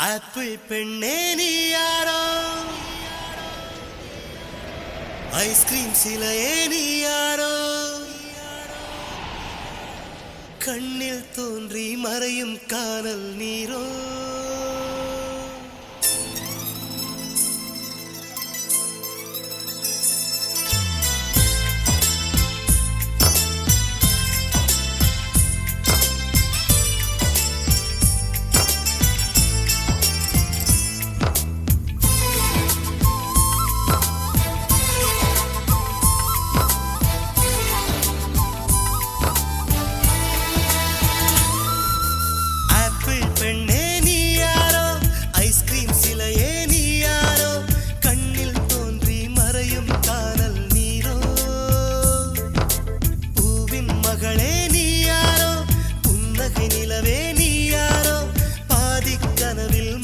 Apple பெண்ணே நீ யாரோ, ஐஸ்கிரீம் சிலையே நீ யாரோ, கண்ணில் தோன்றி மறையும் காணல் நீரோ. பெண்ணே நீ யாரோ, ஐஸ்கிரீம் சிலையே நீ யாரோ, கண்ணில் தோன்றி மறையும் காணல் நீரோ. பூவின் மகளே நீ யாரோ, புன்னகை நிலவே நீ யாரோ, பாதி கனவில்